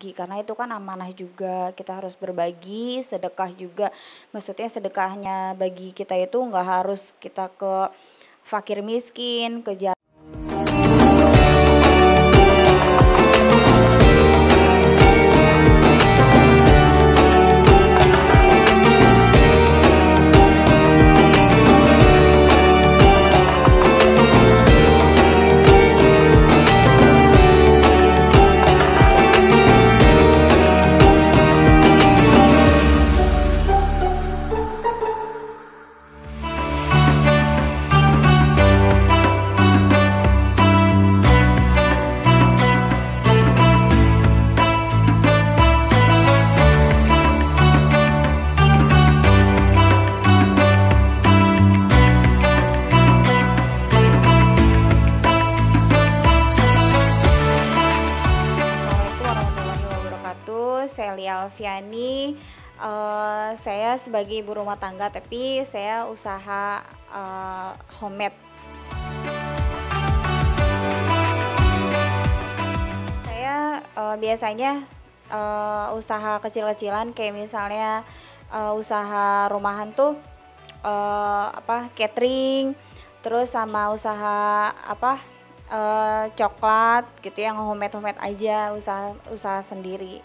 rugi karena itu kan amanah juga, kita harus berbagi, sedekah juga. Maksudnya sedekahnya bagi kita itu nggak harus kita ke fakir miskin, ke Assalamualaikum warahmatullahi wabarakatuh. Saya Lia Alfiani. Saya sebagai ibu rumah tangga, tapi saya usaha homemade. Saya biasanya usaha kecil-kecilan kayak misalnya usaha rumahan tuh catering, terus sama usaha coklat gitu yang homemade aja, usaha sendiri.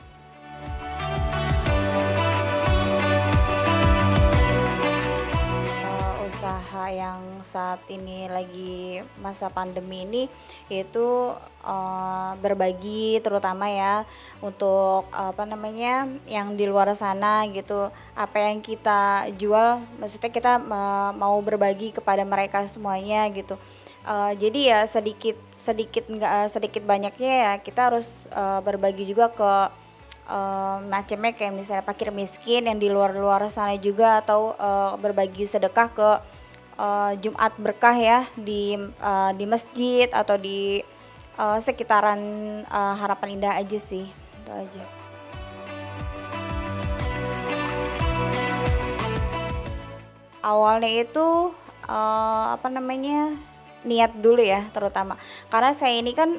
Usaha yang saat ini lagi masa pandemi ini yaitu berbagi, terutama ya untuk yang di luar sana gitu, apa yang kita jual maksudnya kita mau berbagi kepada mereka semuanya gitu. Jadi ya sedikit banyaknya ya kita harus berbagi juga ke macamnya kayak misalnya fakir miskin yang di luar sana juga, atau berbagi sedekah ke Jumat berkah ya di masjid atau di sekitaran Harapan Indah aja sih, itu aja. Awalnya itu niat dulu ya, terutama karena saya ini kan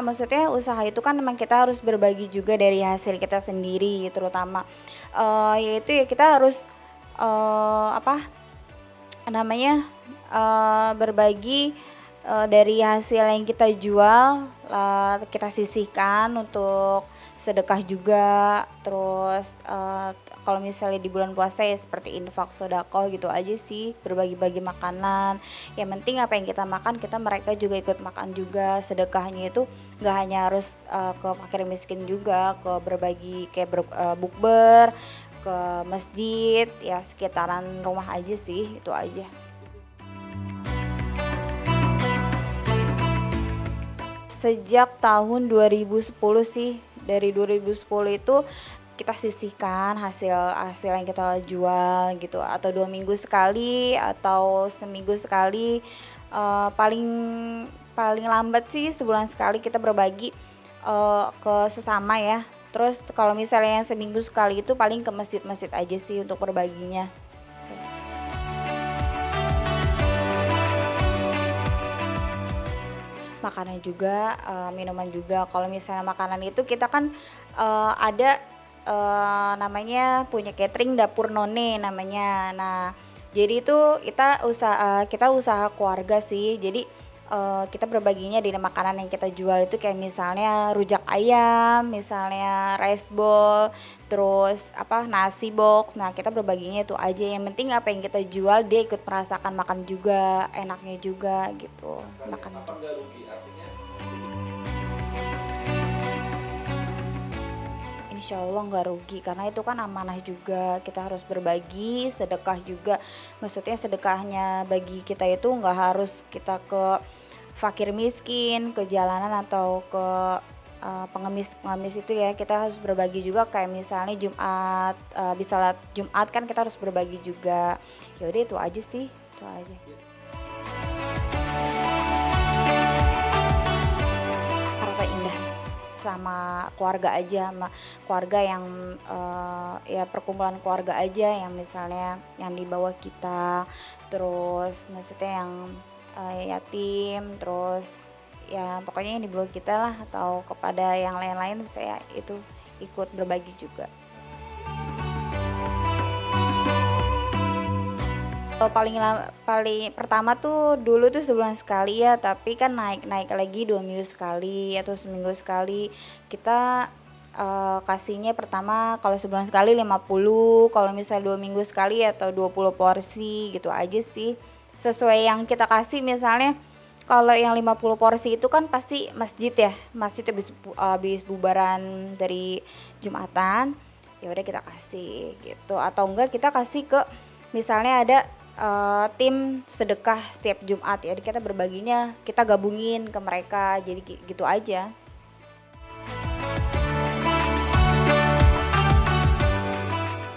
maksudnya usaha itu kan memang kita harus berbagi juga dari hasil kita sendiri, terutama yaitu ya kita harus berbagi dari hasil yang kita jual, kita sisihkan untuk sedekah juga. Terus kalau misalnya di bulan puasa ya seperti infak, sedekah gitu aja sih, berbagi-bagi makanan. Yang penting apa yang kita makan, mereka juga ikut makan juga. Sedekahnya itu nggak hanya harus ke fakir miskin juga, ke berbagi kayak bukber, ke masjid ya sekitaran rumah aja sih, itu aja. Sejak tahun 2010 sih, dari 2010 itu kita sisihkan hasil yang kita jual gitu, atau 2 minggu sekali atau seminggu sekali, paling lambat sih sebulan sekali kita berbagi ke sesama ya. Terus kalau misalnya yang seminggu sekali itu paling ke masjid-masjid aja sih untuk berbaginya. Makanan juga, minuman juga. Kalau misalnya makanan itu kita kan ada namanya punya catering dapur None namanya. Nah, jadi itu kita usaha keluarga sih. Jadi kita berbaginya di makanan yang kita jual itu kayak misalnya rujak ayam, misalnya rice bowl, terus nasi box. Nah, kita berbaginya itu aja. Yang penting apa yang kita jual dia ikut merasakan makan juga, enaknya juga gitu. Makan juga. Insya Allah nggak rugi karena itu kan amanah juga, kita harus berbagi, sedekah juga. Maksudnya sedekahnya bagi kita itu nggak harus kita ke fakir miskin, ke jalanan atau ke pengemis itu ya. Kita harus berbagi juga kayak misalnya Jumat, di sholat Jumat kan kita harus berbagi juga. Yaudah itu aja sih, itu aja. Harapan Indah sama keluarga aja, sama keluarga yang ya perkumpulan keluarga aja yang misalnya yang di bawah kita, terus maksudnya yang yatim, terus ya pokoknya yang di bawah kita lah, atau kepada yang lain-lain saya itu ikut berbagi juga. Paling pertama tuh dulu tuh sebulan sekali ya, tapi kan naik lagi 2 minggu sekali atau seminggu sekali. Kita kasihnya pertama kalau sebulan sekali 50, kalau misalnya 2 minggu sekali atau 20 porsi gitu aja sih. Sesuai yang kita kasih, misalnya kalau yang 50 porsi itu kan pasti masjid ya, masjid habis bubaran dari Jumatan, ya udah kita kasih gitu. Atau enggak kita kasih ke misalnya ada tim sedekah setiap Jumat ya, kita berbaginya kita gabungin ke mereka, jadi gitu aja.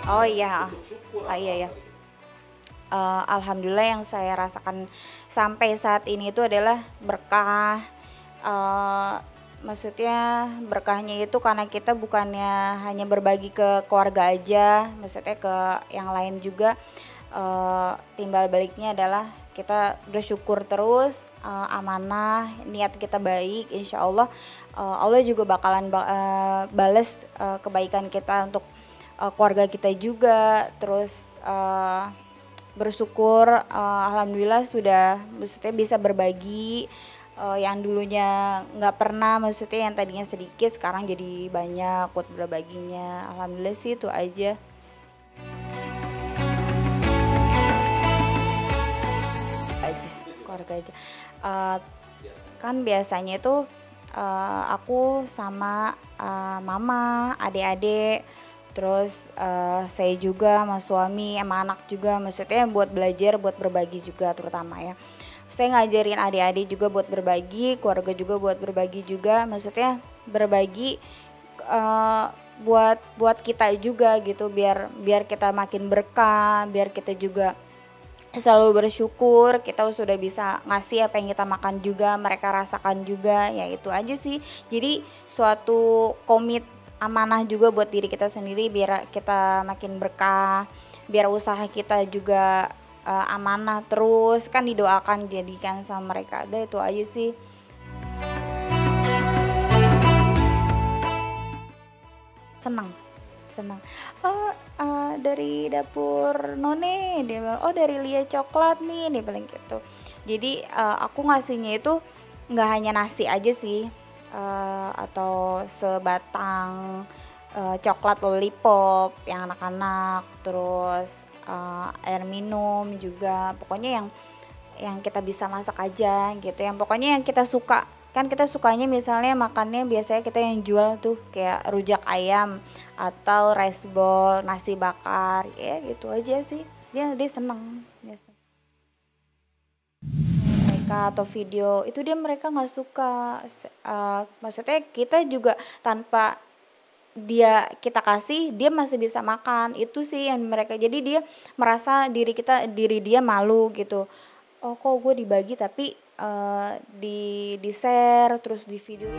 Oh iya, iya ya. Alhamdulillah yang saya rasakan sampai saat ini itu adalah berkah. eh, Maksudnya berkahnya itu karena kita bukannya hanya berbagi ke keluarga aja, maksudnya ke yang lain juga. Timbal baliknya adalah kita bersyukur terus, amanah, niat kita baik, insya Allah Allah juga bakalan bales kebaikan kita untuk keluarga kita juga. Terus bersyukur, alhamdulillah sudah maksudnya bisa berbagi, yang dulunya nggak pernah, maksudnya yang tadinya sedikit sekarang jadi banyak buat berbaginya. Alhamdulillah sih itu aja. Keluarga aja. Kan biasanya itu aku sama mama, adik-adik, terus saya juga sama suami, sama anak juga, maksudnya buat belajar, buat berbagi juga terutama ya. Saya ngajarin adik-adik juga buat berbagi, keluarga juga buat berbagi juga, maksudnya berbagi buat kita juga gitu, biar kita makin berkah, biar kita juga selalu bersyukur kita sudah bisa ngasih apa yang kita makan juga, mereka rasakan juga, ya itu aja sih. Jadi suatu komit amanah juga buat diri kita sendiri, biar kita makin berkah, biar usaha kita juga amanah terus, kan didoakan jadikan sama mereka. Udah itu aja sih. Senang. Oh, dari dapur None, dia bilang, oh dari Lia Coklat nih, dia bilang gitu. Jadi aku ngasihnya itu nggak hanya nasi aja sih, atau sebatang coklat lollipop yang anak-anak, terus air minum juga, pokoknya yang kita bisa masak aja gitu, yang pokoknya yang kita suka. Kan kita sukanya misalnya makannya biasanya kita yang jual tuh kayak rujak ayam atau rice bowl, nasi bakar, ya gitu aja sih. Dia seneng. Mereka atau video itu mereka nggak suka. Maksudnya kita juga tanpa kita kasih, dia masih bisa makan. Itu sih yang mereka, jadi dia merasa diri dia malu gitu. Oh kok gue dibagi tapi di share terus di video.